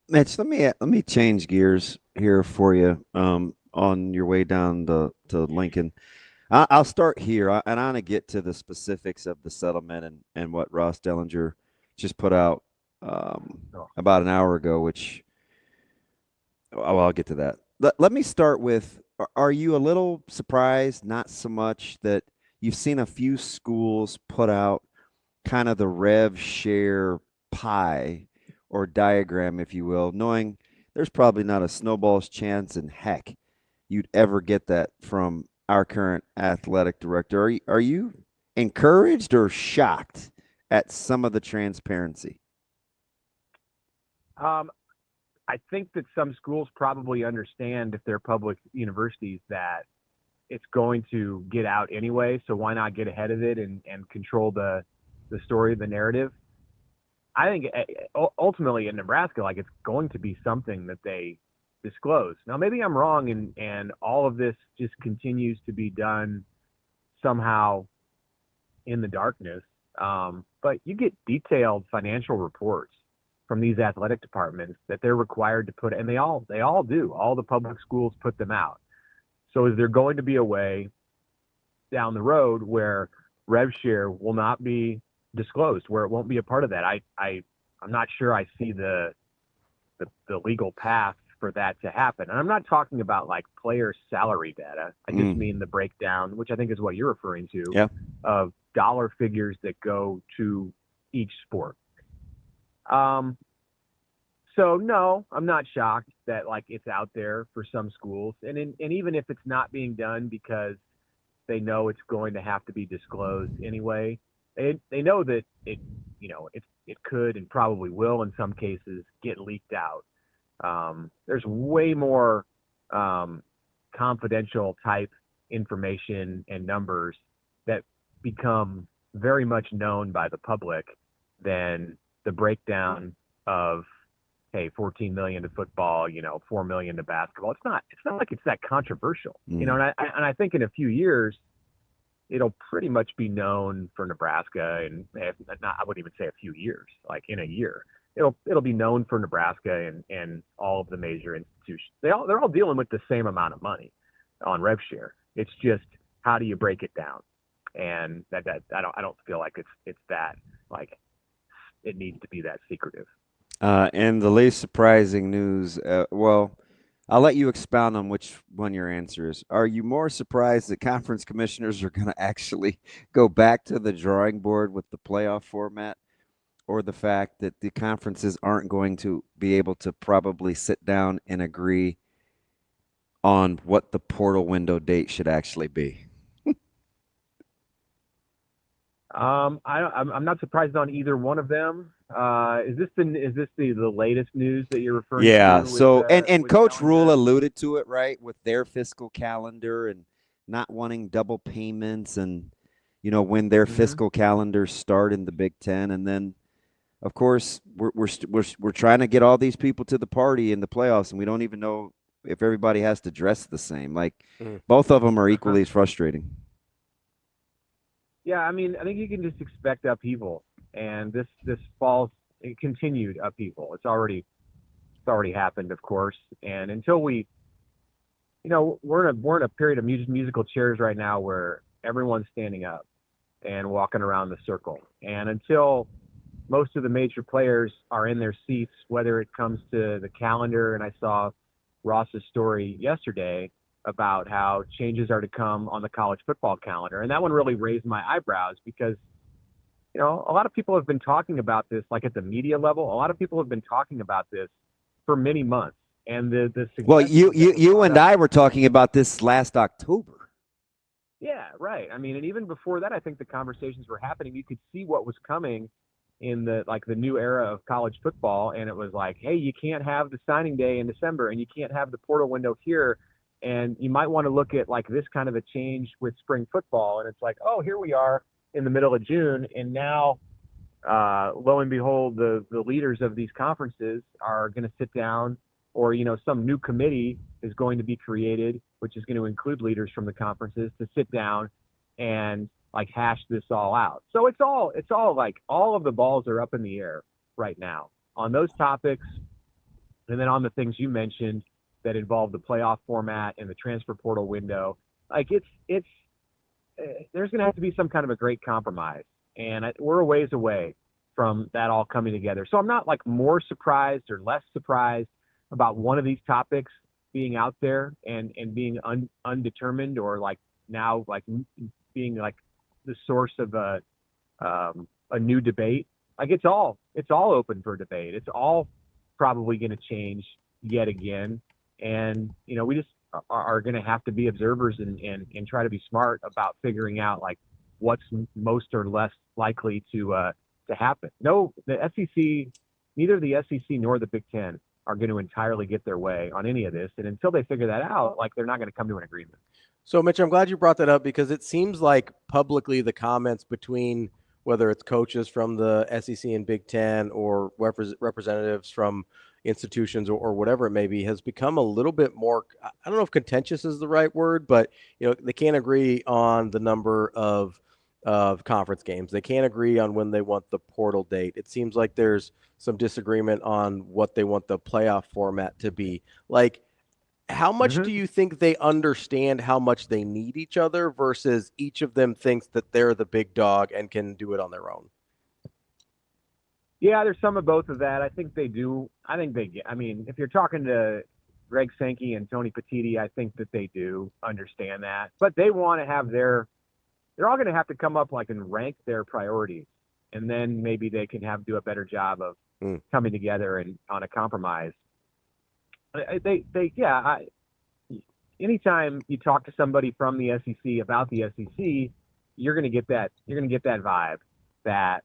Mitch, let me change gears here for you. On your way down to Lincoln, I'll start here, and I want to get to the specifics of the settlement and what Ross Dellinger just put out Oh. about an hour ago. Which, well, I'll get to that. Let me start with: are you a little surprised? Not so much that you've seen a few schools put out kind of the rev share pie or diagram, if you will, knowing there's probably not a snowball's chance in heck you'd ever get that from our current athletic director. Are you encouraged or shocked at some of the transparency? Um, I think that some schools probably understand if they're public universities that it's going to get out anyway. So why not get ahead of it and control the story, the narrative? I think ultimately in Nebraska, like it's going to be something that they disclose. Now maybe I'm wrong, and all of this just continues to be done somehow in the darkness. But you get detailed financial reports from these athletic departments that they're required to put, and they all do. All the public schools put them out. So is there going to be a way down the road where rev share will not be disclosed, where it won't be a part of that? I'm not sure I see the legal path for that to happen. And I'm not talking about like player salary data. I just Mm, mean the breakdown, which I think is what you're referring to, yeah. of dollar figures that go to each sport. Um, so no, I'm not shocked that like it's out there for some schools, and even if it's not being done because they know it's going to have to be disclosed anyway, they know that it could and probably will in some cases get leaked out. There's way more um, confidential type information and numbers that become very much known by the public than the breakdown of hey 14 million to football, 4 million to basketball. It's not like it's that controversial, Mm. and I think in a few years it'll pretty much be known for Nebraska, and if not, I wouldn't even say a few years, like in a year, it'll be known for Nebraska and all of the major institutions. They're all dealing with the same amount of money on rev share. It's just how do you break it down, and that I don't feel like it's that like it needs to be that secretive. And the least surprising news, well, I'll let you expound on which one your answer is. Are you more surprised that conference commissioners are going to actually go back to the drawing board with the playoff format, or the fact that the conferences aren't going to be able to probably sit down and agree on what the portal window date should actually be? I'm not surprised on either one of them. Is this the latest news that you're referring Yeah. to So and with Coach telling Rhule the? alluded to it, right, with their fiscal calendar and not wanting double payments, and when their Mm-hmm. fiscal calendars start in the Big Ten, and then of course we're trying to get all these people to the party in the playoffs, and we don't even know if everybody has to dress the same. Like Mm. both of them are Uh-huh. equally as frustrating. Yeah, I mean, I think you can just expect upheaval, and this falls continued upheaval. It's already happened, of course, and until we're in a period of musical chairs right now where everyone's standing up and walking around the circle, and until most of the major players are in their seats, whether it comes to the calendar. And I saw Ross's story yesterday about how changes are to come on the college football calendar. And that one really raised my eyebrows because, a lot of people have been talking about this, like at the media level, a lot of people have been talking about this for many months. And the Well, you suggestions that you were you brought and up, I were talking about this last October. yeah, right. I mean, and even before that, I think the conversations were happening. You could see what was coming in the new era of college football, and it was like, hey, you can't have the signing day in December, and you can't have the portal window here, and you might want to look at like this kind of a change with spring football. And it's like, oh, here we are in the middle of June, and now lo and behold, the leaders of these conferences are going to sit down, or some new committee is going to be created, which is going to include leaders from the conferences to sit down and like hash this all out. So it's all like all of the balls are up in the air right now on those topics. And then on the things you mentioned that involve the playoff format and the transfer portal window, like there's going to have to be some kind of a great compromise. And we're a ways away from that all coming together. So I'm not like more surprised or less surprised about one of these topics being out there and being undetermined, or like now like being like the source of a new debate. Like it's all open for debate. It's all probably going to change yet again. And, we just are going to have to be observers and try to be smart about figuring out like what's most or less likely to happen. No, the SEC, neither the SEC nor the Big Ten are going to entirely get their way on any of this. And until they figure that out, like they're not going to come to an agreement. So, Mitch, I'm glad you brought that up, because it seems like publicly the comments between whether it's coaches from the SEC and Big Ten or representatives from institutions or whatever it may be has become a little bit more, I don't know if contentious is the right word, but they can't agree on the number of conference games. They can't agree on when they want the portal date. It seems like there's some disagreement on what they want the playoff format to be. Like, how much do you think they understand how much they need each other versus each of them thinks that they're the big dog and can do it on their own? Yeah, there's some of both of that. I think they do. I think they get. I mean, if you're talking to Greg Sankey and Tony Petitti, I think that they do understand that. But they want to have they're all going to have to come up like and rank their priorities, and then maybe they can do a better job of coming together and on a compromise. Anytime you talk to somebody from the SEC about the SEC, you're going to get that vibe that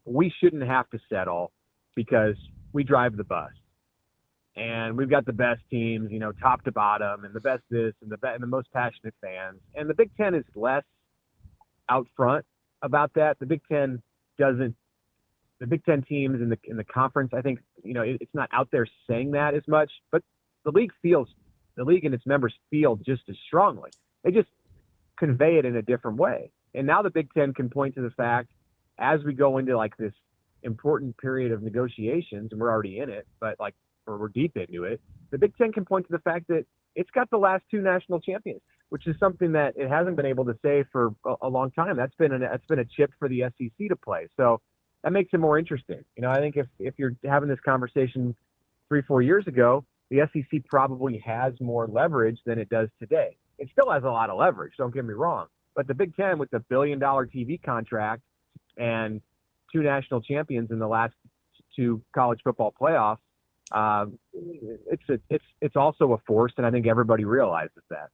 we shouldn't have to settle because we drive the bus and we've got the best teams, top to bottom, and the best this and the most passionate fans. And the Big Ten is less out front about that. The Big Ten doesn't. The Big Ten teams in the conference, I think, it's not out there saying that as much, but the league and its members feel just as strongly. They just convey it in a different way. And now the Big Ten can point to the fact, as we go into like this important period of negotiations, and we're already in it, or we're deep into it, the Big Ten can point to the fact that it's got the last two national champions, which is something that it hasn't been able to say for a long time. That's been a chip for the SEC to play. So that makes it more interesting. I think if you're having this conversation 3-4 years ago, the SEC probably has more leverage than it does today. It still has a lot of leverage, don't get me wrong. But the Big Ten, with the $1 billion TV contract and two national champions in the last two college football playoffs, it's also a force, and I think everybody realizes that.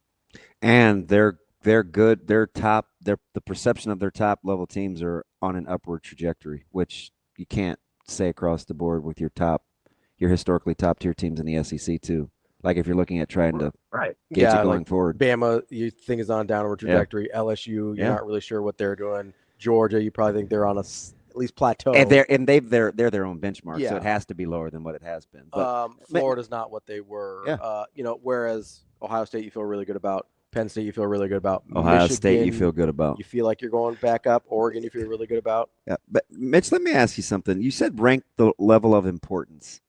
And they're good. The perception of their top level teams are on an upward trajectory, which you can't say across the board with your historically top tier teams in the SEC too. Like if you're looking at trying to gauge it going forward. Bama, you think is on a downward trajectory. Yeah. LSU, you're not really sure what they're doing. Georgia, you probably think they're on at least plateau. And they're their own benchmark, so it has to be lower than what it has been. But Florida's not what they were. Yeah. Whereas Ohio State, you feel really good about. Penn State, you feel really good about. Ohio Michigan, State, you feel good about. You feel like you're going back up. Oregon, you feel really good about. Yeah, but Mitch, let me ask you something. You said rank the level of importance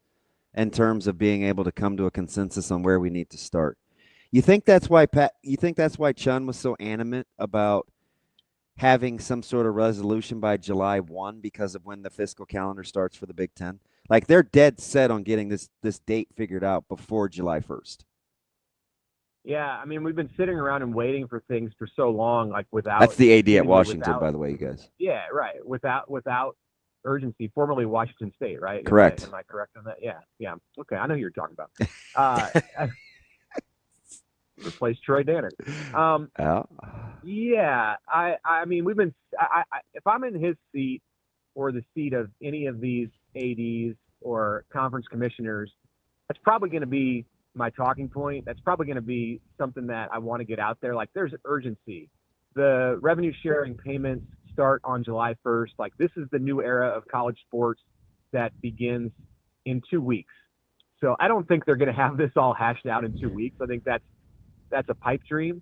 in terms of being able to come to a consensus on where we need to start. You think that's why Chun was so animate about having some sort of resolution by July 1 because of when the fiscal calendar starts for the Big Ten? Like they're dead set on getting this date figured out before July 1st. Yeah, I mean, we've been sitting around and waiting for things for so long, like without. That's the AD at Washington, by the way, you guys. Yeah, right. Without urgency, formerly Washington State, right? Correct. Am I correct on that? Yeah. Okay, I know who you're talking about. Replace Troy Dannen. Yeah, I mean, we've been. If I'm in his seat or the seat of any of these ADs or conference commissioners, that's probably going to be my talking point. That's probably going to be something that I want to get out there. Like, there's urgency. The revenue sharing payments start on July 1st. Like, this is the new era of college sports that begins in 2 weeks. So I don't think they're going to have this all hashed out in 2 weeks. I think that's a pipe dream.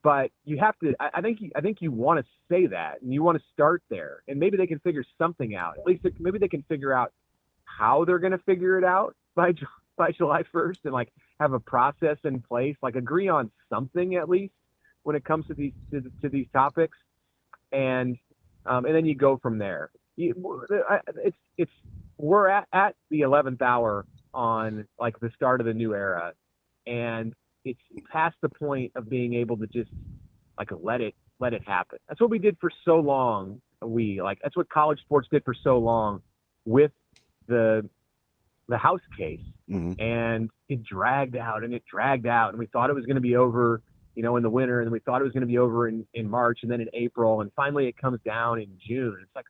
But you have to. I think you want to say that, and you want to start there, and maybe they can figure something out. At least maybe they can figure out how they're going to figure it out by July 1st and like have a process in place, like agree on something at least when it comes to these topics, and then you go from there. We're at the 11th hour on like the start of the new era, and it's past the point of being able to just like let it happen. That's what we did for so long. That's what college sports did for so long with the House case, and it dragged out and we thought it was going to be over, in the winter, and then we thought it was going to be over in March, and then in April, and finally it comes down in June. It's like,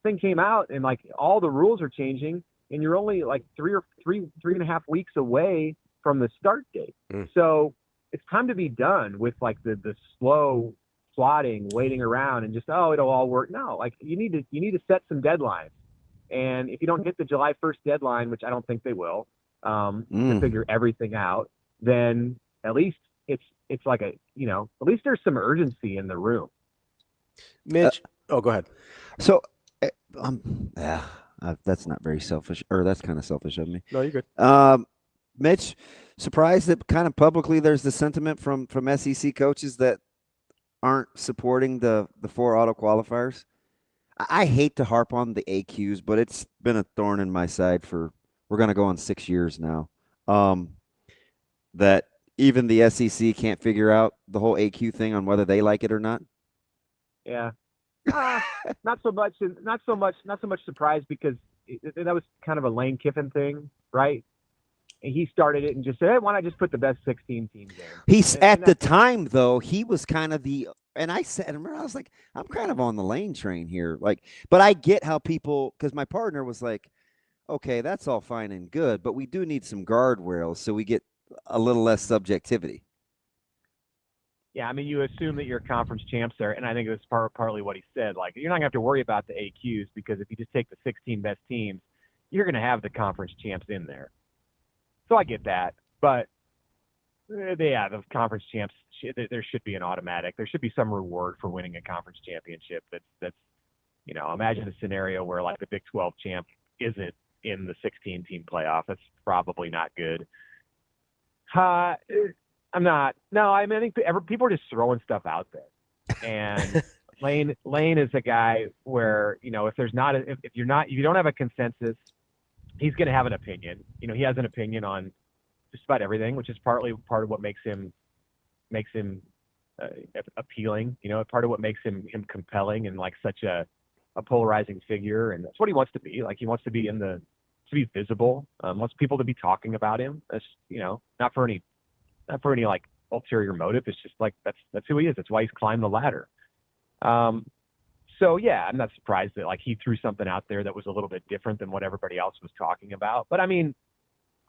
thing came out, and like all the rules are changing, and you're only like three and a half weeks away from the start date. So it's time to be done with like the slow plotting, waiting around, and just it'll all work. No, like you need to set some deadlines. And if you don't hit the July 1st deadline, which I don't think they will, to figure everything out, then at least it's like at least there's some urgency in the room. Mitch, go ahead. So, that's not very selfish, or that's kind of selfish of me. No, you're good. Mitch, surprised that kind of publicly there's the sentiment from SEC coaches that aren't supporting the 4 auto qualifiers. I hate to harp on the AQs, but it's been a thorn in my side we're going to go on 6 years now. That even the SEC can't figure out the whole AQ thing on whether they like it or not. Yeah. Not so much surprised, because that was kind of a Lane Kiffin thing, right? And he started it and just said, hey, why not just put the best 16 teams in? At the time, though, he was kind of and I was like, I'm kind of on the Lane train here. Like, but I get how because my partner was like, okay, that's all fine and good, but we do need some guardrails so we get a little less subjectivity. Yeah, I mean, you assume that you're conference champs there, and I think it was partly what he said. Like, you're not going to have to worry about the AQs, because if you just take the 16 best teams, you're going to have the conference champs in there. So I get that, but the conference champs, there should be an automatic. There should be some reward for winning a conference championship. That's imagine a scenario where like the Big 12 champ isn't in the 16-team playoff. That's probably not good. I'm not. No, I mean, I think people are just throwing stuff out there, and Lane is a guy where if there's not if you don't have a consensus, he's going to have an opinion. He has an opinion on just about everything, which is part of what makes him appealing. Part of what makes him compelling and like such a polarizing figure, and that's what he wants to be. Like, he wants to be to be visible. Wants people to be talking about him. That's not for any like ulterior motive. It's just like that's who he is. That's why he's climbed the ladder. So yeah, I'm not surprised that like he threw something out there that was a little bit different than what everybody else was talking about. But I mean,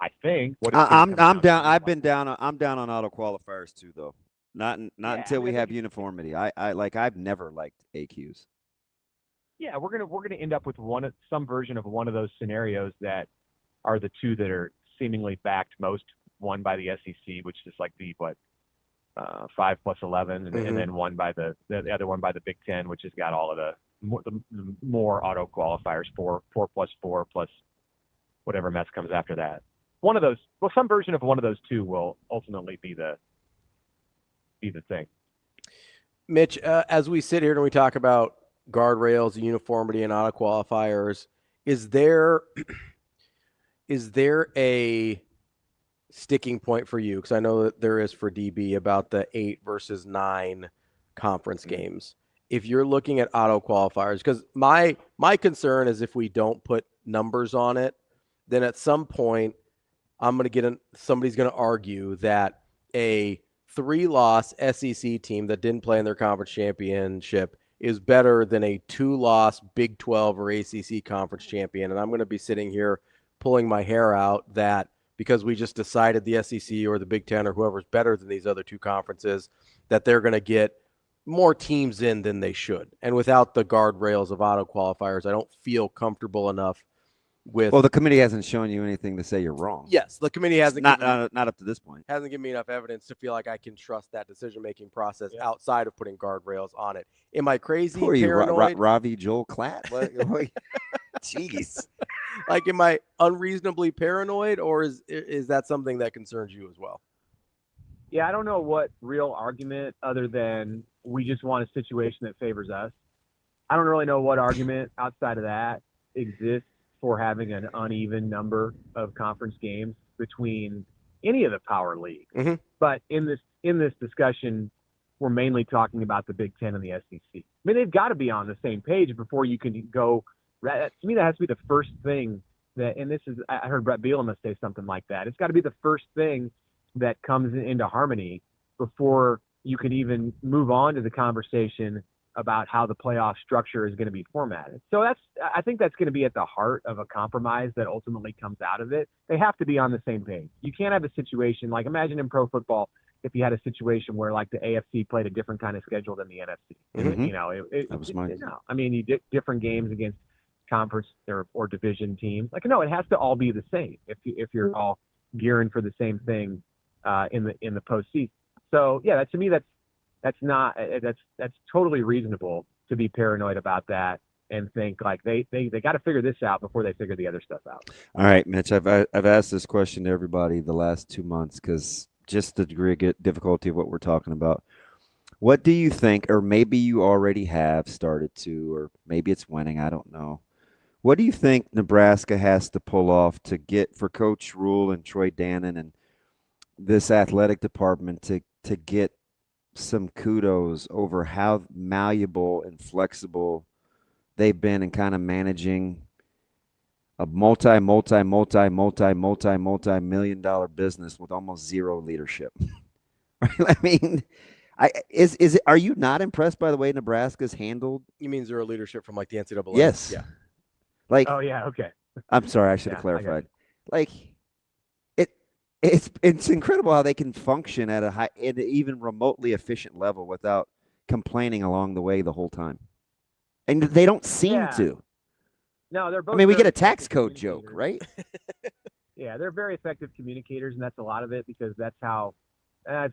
I think I'm down. I'm down on auto qualifiers too, though. Not until we have uniformity. I've never liked AQs. Yeah, we're gonna end up with some version of one of those scenarios that are the two that are seemingly backed most. One by the SEC, which is like the 5 plus 11, and then one by the other one by the Big Ten, which has got all of the more auto qualifiers, 4 plus 4 plus whatever mess comes after that. One of those, some version of one of those two will ultimately be the thing. Mitch, as we sit here and we talk about guardrails, uniformity, and auto qualifiers, is there a sticking point for you? Because I know that there is for DB about the 8 versus 9 conference games. If you're looking at auto qualifiers, because my concern is if we don't put numbers on it, then at some point somebody's going to argue that a 3-loss SEC team that didn't play in their conference championship is better than a 2-loss Big 12 or ACC conference champion. And I'm going to be sitting here pulling my hair out that because we just decided the SEC or the Big Ten or whoever's better than these other two conferences, that they're going to get more teams in than they should. And without the guardrails of auto qualifiers, I don't feel comfortable enough with. Well, the committee hasn't shown you anything to say you're wrong. Yes, the committee hasn't not up to this point. Hasn't given me enough evidence to feel like I can trust that decision-making process outside of putting guardrails on it. Am I crazy? Who are you, paranoid? Ravi, Joel Klatt? What? Jeez. Like, am I unreasonably paranoid, or is that something that concerns you as well? Yeah, I don't know what real argument other than we just want a situation that favors us. I don't really know what argument outside of that exists for having an uneven number of conference games between any of the power leagues. Mm-hmm. But in this discussion, we're mainly talking about the Big Ten and the SEC. I mean, they've got to be on the same page before you can go. To me, that has to be the first thing that. And this is, I heard Brett Bielema say something like that. It's got to be the first thing that comes into harmony before you can even move on to the conversation about how the playoff structure is going to be formatted. So I think that's going to be at the heart of a compromise that ultimately comes out of it. They have to be on the same page. You can't have a situation like, imagine in pro football, if you had a situation where like the AFC played a different kind of schedule than the NFC. Mm-hmm. You know, that was mine. I mean, you did different games against conference or division teams. Like, no, it has to all be the same if you're all gearing for the same thing in the postseason. So yeah, to me, that's totally reasonable to be paranoid about that and think like they got to figure this out before they figure the other stuff out. All right, Mitch, I've asked this question to everybody the last 2 months because just the degree of difficulty of what we're talking about. What do you think, or maybe you already have started to, or maybe it's winning, I don't know. What do you think Nebraska has to pull off to get for Coach Rhule and Troy Dannen and this athletic department to get some kudos over how malleable and flexible they've been in kind of managing a multi-million dollar business with almost zero leadership. I mean, are you not impressed by the way Nebraska's handled? You mean zero leadership from like the NCAA? Yes. Yeah. Like, oh yeah, okay. I'm sorry, I should have clarified. Like, it's incredible how they can function at an even remotely efficient level without complaining along the way the whole time, and they don't seem to. No, they're both. I mean, we get a tax code joke, right? Yeah, they're very effective communicators, and that's a lot of it because that's how. That's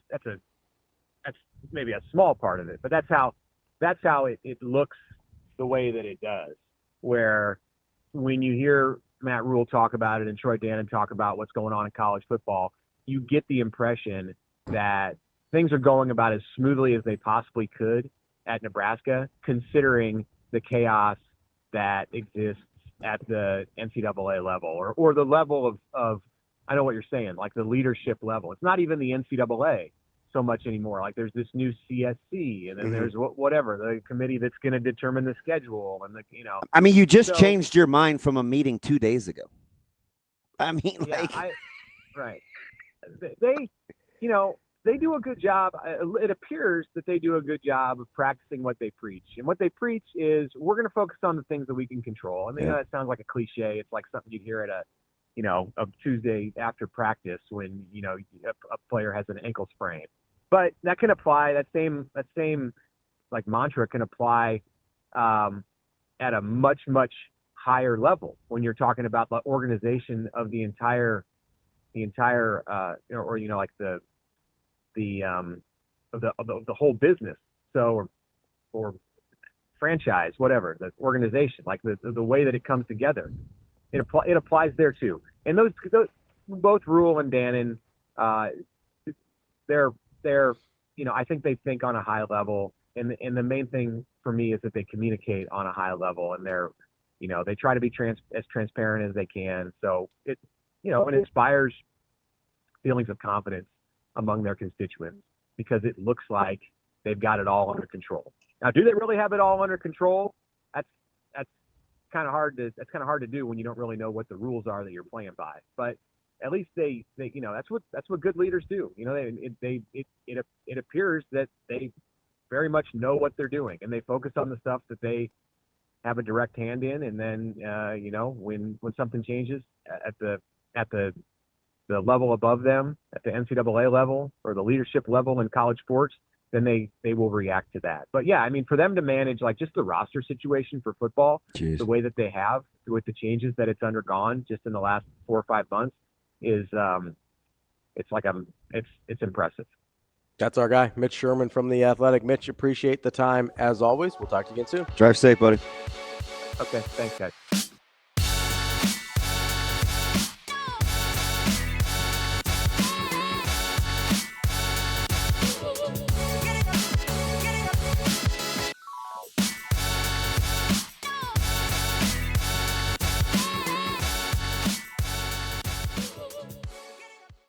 maybe a small part of it, but that's how it looks the way that it does. Where when you hear Matt Rhule talk about it and Troy Dannen talk about what's going on in college football, you get the impression that things are going about as smoothly as they possibly could at Nebraska, considering the chaos that exists at the NCAA level or the level of I know what you're saying, like the leadership level. It's not even the NCAA so much anymore. Like there's this new CSC, and then there's whatever the committee that's going to determine the schedule, and I mean, you just changed your mind from a meeting 2 days ago. I mean, right? They do a good job. It appears that they do a good job of practicing what they preach, and what they preach is we're going to focus on the things that we can control. I mean, that sounds like a cliche. It's like something you'd hear at a Tuesday after practice when, a player has an ankle sprain. But that can apply, that same like mantra can apply at a much, much higher level when you're talking about the organization of the entire like the whole business. So, or franchise, whatever, the organization, like the way that it comes together. It applies there too. And those both Rhule and Dannen, they're I think they think on a high level, and the main thing for me is that they communicate on a high level, and they try to be as transparent as they can. So it inspires feelings of confidence among their constituents because it looks like they've got it all under control. Now, do they really have it all under control? That's kind of hard to do when you don't really know what the rules are that you're playing by. But at least they that's what good leaders do. It appears that they very much know what they're doing, and they focus on the stuff that they have a direct hand in. And then when something changes at the level above them, at the NCAA level or the leadership level in college sports, then they will react to that. But yeah, I mean, for them to manage like just the roster situation for football, the way that they have with the changes that it's undergone just in the last 4 or 5 months is it's impressive. That's our guy, Mitch Sherman from The Athletic. Mitch, appreciate the time as always. We'll talk to you again soon. Drive safe, buddy. Okay, thanks, guys.